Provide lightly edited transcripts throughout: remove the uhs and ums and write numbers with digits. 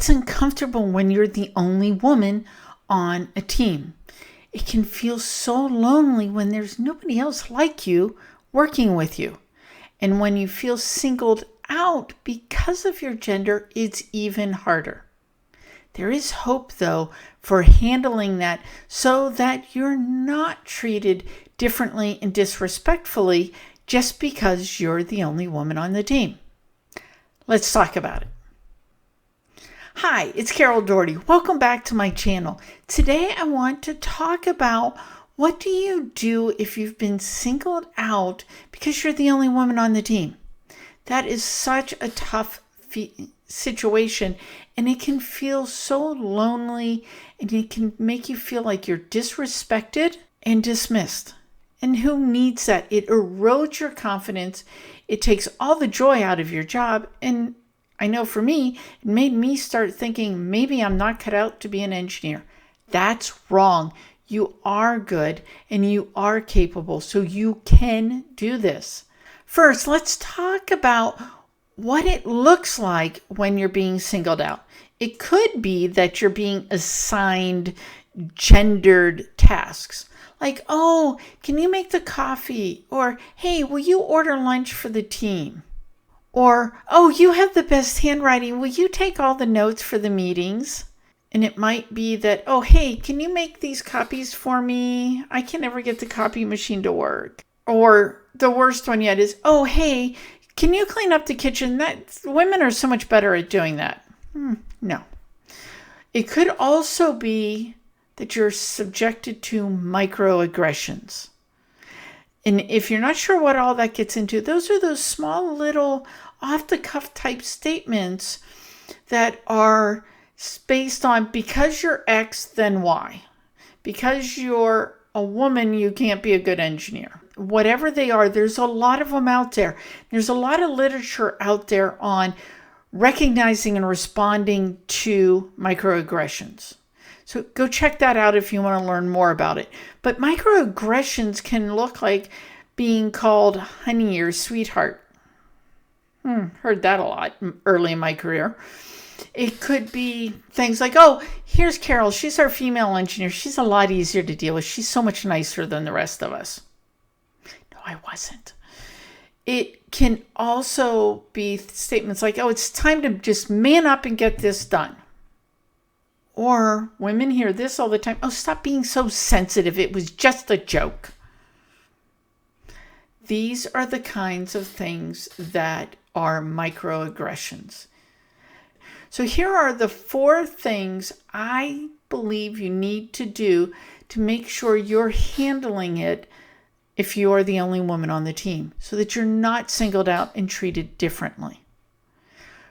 It's uncomfortable when you're the only woman on a team. It can feel so lonely when there's nobody else like you working with you. And when you feel singled out because of your gender, it's even harder. There is hope, though, for handling that so that you're not treated differently and disrespectfully just because you're the only woman on the team. Let's talk about it. Hi, it's Carol Doherty. Welcome back to my channel. Today I want to talk about what do you do if you've been singled out because you're the only woman on the team. That is such a tough situation, and it can feel so lonely, and it can make you feel like you're disrespected and dismissed. And who needs that? It erodes your confidence. It takes all the joy out of your job. And I know for me, it made me start thinking maybe I'm not cut out to be an engineer. That's wrong. You are good and you are capable, so you can do this. First, let's talk about what it looks like when you're being singled out. It could be that you're being assigned gendered tasks. Like, oh, can you make the coffee? Or, hey, will you order lunch for the team? Or, oh, you have the best handwriting. Will you take all the notes for the meetings? And it might be that, oh, hey, can you make these copies for me? I can never get the copy machine to work. Or the worst one yet is, oh, hey, can you clean up the kitchen? Women are so much better at doing that. No. It could also be that you're subjected to microaggressions. And if you're not sure what all that gets into, those are those small little off-the-cuff type statements that are based on because you're X, then Y. Because you're a woman, you can't be a good engineer. Whatever they are, there's a lot of them out there. There's a lot of literature out there on recognizing and responding to microaggressions. So go check that out if you want to learn more about it. But microaggressions can look like being called honey or sweetheart. Heard that a lot early in my career. It could be things like, oh, here's Carol. She's our female engineer. She's a lot easier to deal with. She's so much nicer than the rest of us. No, I wasn't. It can also be statements like, oh, it's time to just man up and get this done. Or women hear this all the time. Oh, stop being so sensitive. It was just a joke. These are the kinds of things that are microaggressions. So here are the 4 things I believe you need to do to make sure you're handling it if you are the only woman on the team, so that you're not singled out and treated differently.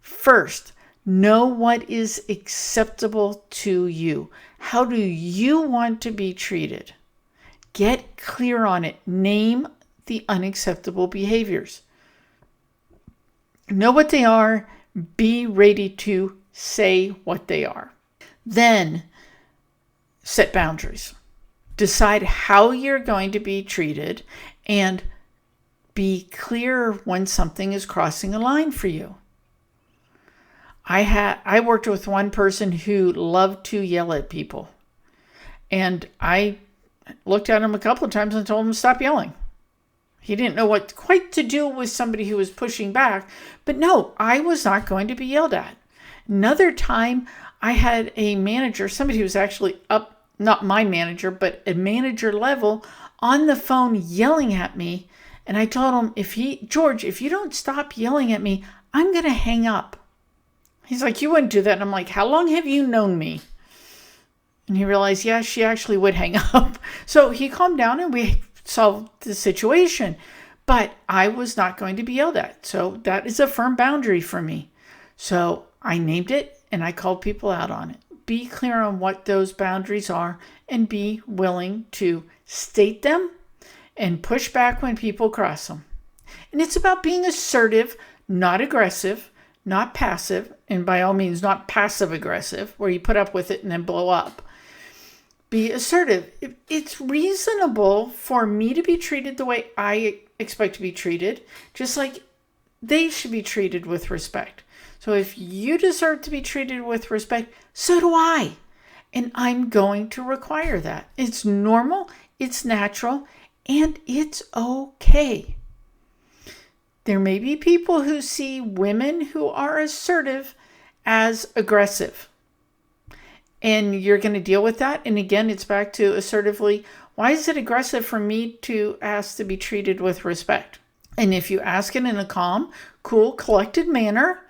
First, know what is acceptable to you. How do you want to be treated? Get clear on it. Name the unacceptable behaviors. Know what they are. Be ready to say what they are. Then set boundaries. Decide how you're going to be treated and be clear when something is crossing a line for you. I worked with one person who loved to yell at people. And I looked at him a couple of times and told him to stop yelling. He didn't know what quite to do with somebody who was pushing back. But no, I was not going to be yelled at. Another time, I had a manager, somebody who was actually up, not my manager, but a manager level, on the phone yelling at me. And I told him, George, if you don't stop yelling at me, I'm going to hang up. He's like, you wouldn't do that. And I'm like, how long have you known me? And he realized, yeah, she actually would hang up. So he calmed down and we solved the situation. But I was not going to be yelled at. So that is a firm boundary for me. So I named it and I called people out on it. Be clear on what those boundaries are and be willing to state them and push back when people cross them. And it's about being assertive, not aggressive, not passive, and by all means, not passive aggressive, where you put up with it and then blow up. Be assertive. It's reasonable for me to be treated the way I expect to be treated, just like they should be treated with respect. So if you deserve to be treated with respect, so do I. And I'm going to require that. It's normal, it's natural, and it's okay. There may be people who see women who are assertive as aggressive. And you're going to deal with that. And again, it's back to assertively. Why is it aggressive for me to ask to be treated with respect? And if you ask it in a calm, cool, collected manner,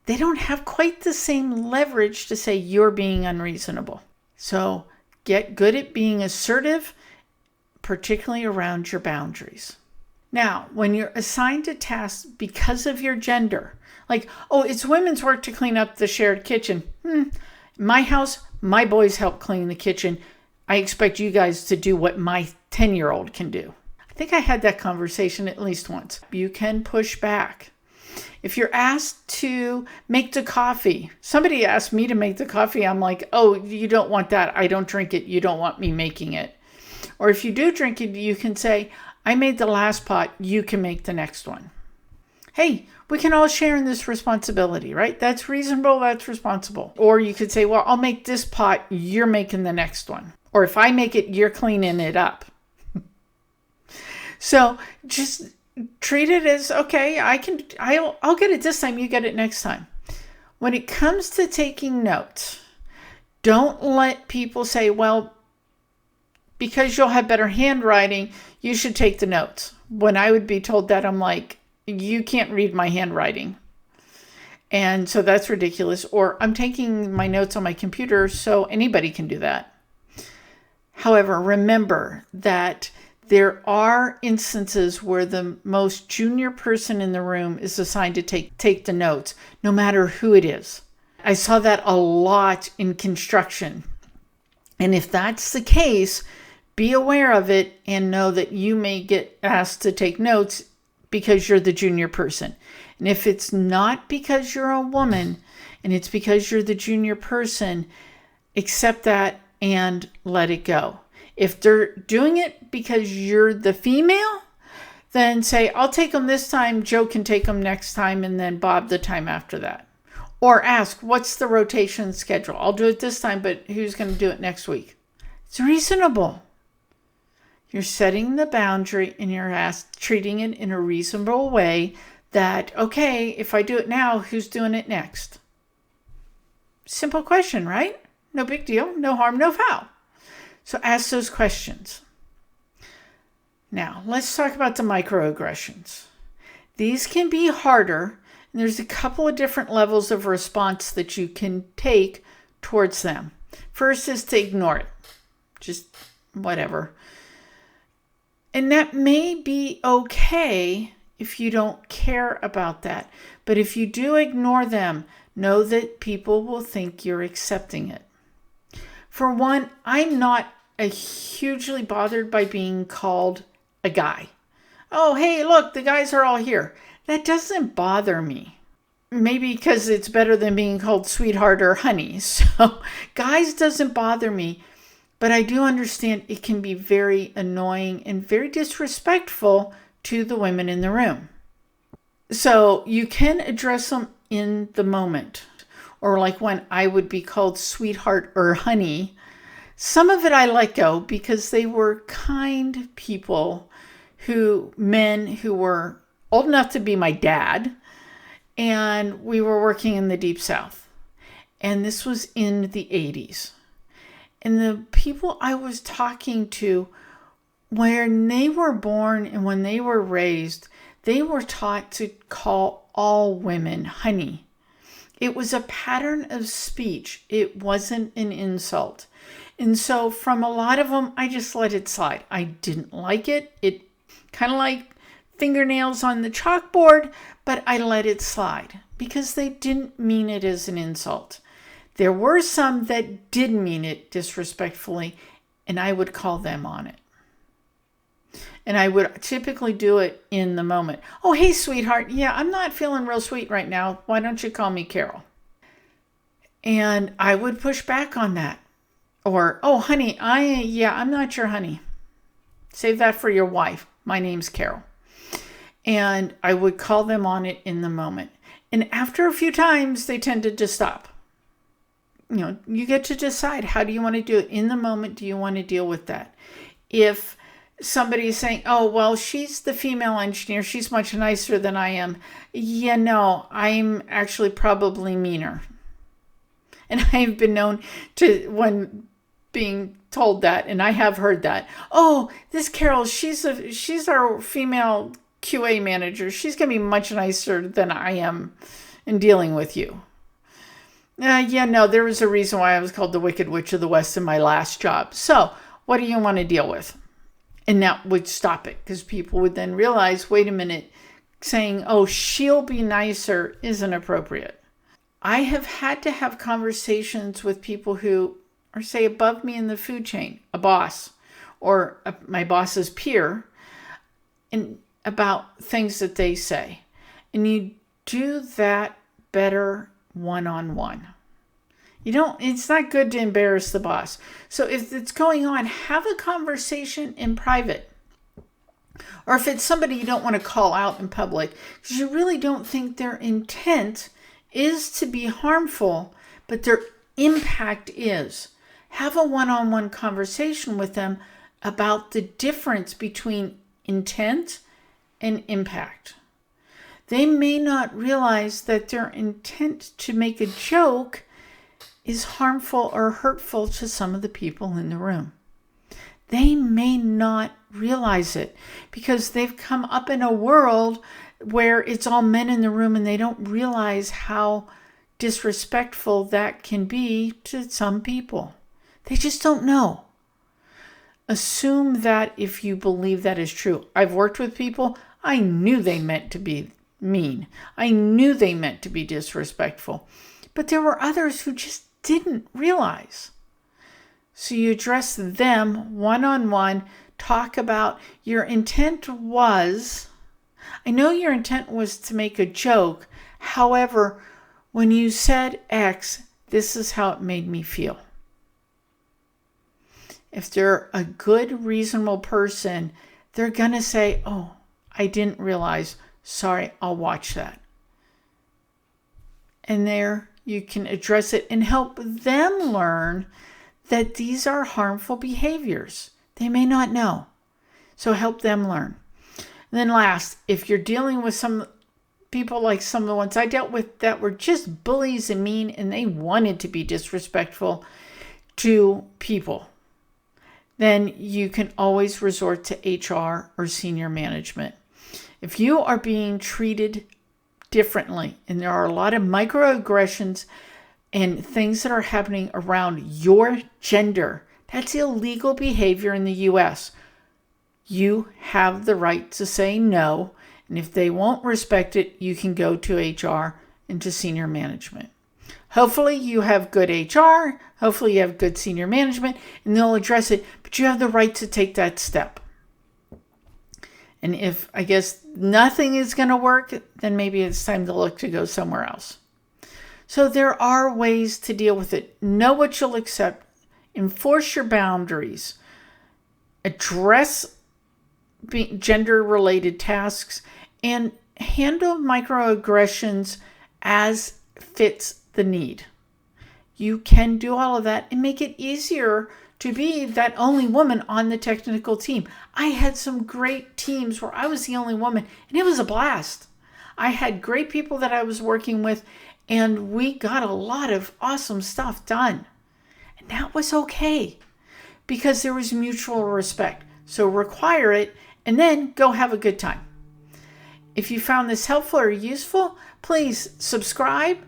they don't have quite the same leverage to say you're being unreasonable. So get good at being assertive, particularly around your boundaries. Now, when you're assigned a task because of your gender, like, oh, it's women's work to clean up the shared kitchen. My house, my boys help clean the kitchen. I expect you guys to do what my 10-year-old can do. I think I had that conversation at least once. You can push back. If you're asked to make the coffee, somebody asked me to make the coffee, I'm like, oh, you don't want that. I don't drink it. You don't want me making it. Or if you do drink it, you can say, I made the last pot. You can make the next one. Hey, we can all share in this responsibility, right? That's reasonable. That's responsible. Or you could say, well, I'll make this pot. You're making the next one. Or if I make it, you're cleaning it up. So just treat it as, okay, I'll get it this time. You get it next time. When it comes to taking notes, don't let people say, well, because you'll have better handwriting, you should take the notes. When I would be told that, I'm like, you can't read my handwriting. And so that's ridiculous. Or I'm taking my notes on my computer, so anybody can do that. However, remember that there are instances where the most junior person in the room is assigned to take the notes, no matter who it is. I saw that a lot in construction. And if that's the case, be aware of it and know that you may get asked to take notes because you're the junior person. And if it's not because you're a woman and it's because you're the junior person, accept that and let it go. If they're doing it because you're the female, then say, I'll take them this time, Joe can take them next time, and then Bob the time after that. Or ask, what's the rotation schedule? I'll do it this time, but who's going to do it next week? It's reasonable. You're setting the boundary and you're treating it in a reasonable way that, okay, if I do it now, who's doing it next? Simple question, right? No big deal. No harm, no foul. So ask those questions. Now, let's talk about the microaggressions. These can be harder, and there's a couple of different levels of response that you can take towards them. First is to ignore it. Just whatever. And that may be okay if you don't care about that. But if you do ignore them, know that people will think you're accepting it. For one, I'm not hugely bothered by being called a guy. Oh, hey, look, the guys are all here. That doesn't bother me. Maybe because it's better than being called sweetheart or honey. So guys doesn't bother me. But I do understand it can be very annoying and very disrespectful to the women in the room. So you can address them in the moment. Or like when I would be called sweetheart or honey. Some of it I let go because they were kind people, men who were old enough to be my dad. And we were working in the Deep South. And this was in the 80s. And the people I was talking to, when they were born and when they were raised, they were taught to call all women honey. It was a pattern of speech. It wasn't an insult. And so from a lot of them, I just let it slide. I didn't like it. It kind of like fingernails on the chalkboard, but I let it slide because they didn't mean it as an insult. There were some that did mean it disrespectfully, and I would call them on it. And I would typically do it in the moment. Oh, hey, sweetheart. Yeah, I'm not feeling real sweet right now. Why don't you call me Carol? And I would push back on that. Or, oh, honey, I'm not your honey. Save that for your wife. My name's Carol. And I would call them on it in the moment. And after a few times, they tended to stop. You get to decide, how do you want to do it in the moment? Do you want to deal with that? If somebody is saying, oh, well, she's the female engineer, she's much nicer than I am. Yeah, no, I'm actually probably meaner. And I've been known to, when being told that, and I have heard that, oh, this Carol, she's our female QA manager. She's going to be much nicer than I am in dealing with you. Yeah, no, there was a reason why I was called the Wicked Witch of the West in my last job. So what do you want to deal with? And that would stop it, because people would then realize, wait a minute, saying, oh, she'll be nicer isn't appropriate. I have had to have conversations with people who are, say, above me in the food chain, a boss or my boss's peer, and about things that they say. And you do that better one-on-one. It's not good to embarrass the boss. So if it's going on, have a conversation in private. Or if it's somebody you don't want to call out in public, because you really don't think their intent is to be harmful, but their impact is. Have a one-on-one conversation with them about the difference between intent and impact. They may not realize that their intent to make a joke is harmful or hurtful to some of the people in the room. They may not realize it because they've come up in a world where it's all men in the room, and they don't realize how disrespectful that can be to some people. They just don't know. Assume that if you believe that is true. I've worked with people, I knew they meant to be mean. I knew they meant to be disrespectful. But there were others who just didn't realize. So you address them one-on-one, talk about your intent was, I know your intent was to make a joke. However, when you said X, this is how it made me feel. If they're a good, reasonable person, they're going to say, oh, I didn't realize. Sorry, I'll watch that. And there you can address it and help them learn that these are harmful behaviors. They may not know. So help them learn. And then last, if you're dealing with some people like some of the ones I dealt with that were just bullies and mean, and they wanted to be disrespectful to people, then you can always resort to HR or senior management. If you are being treated differently, and there are a lot of microaggressions and things that are happening around your gender, that's illegal behavior in the U.S. You have the right to say no, and if they won't respect it, you can go to HR and to senior management. Hopefully you have good HR, hopefully you have good senior management, and they'll address it, but you have the right to take that step. And if, I guess, nothing is going to work, then maybe it's time to look to go somewhere else. So there are ways to deal with it. Know what you'll accept. Enforce your boundaries. Address gender-related tasks. And handle microaggressions as fits the need. You can do all of that and make it easier to be that only woman on the technical team. I had some great teams where I was the only woman, and it was a blast. I had great people that I was working with, and we got a lot of awesome stuff done. And that was okay because there was mutual respect. So require it and then go have a good time. If you found this helpful or useful, please subscribe,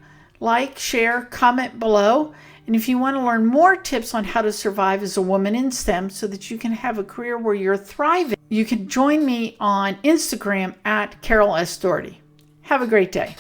like, share, comment below. And if you want to learn more tips on how to survive as a woman in STEM so that you can have a career where you're thriving, you can join me on Instagram at Carol S. Doherty. Have a great day.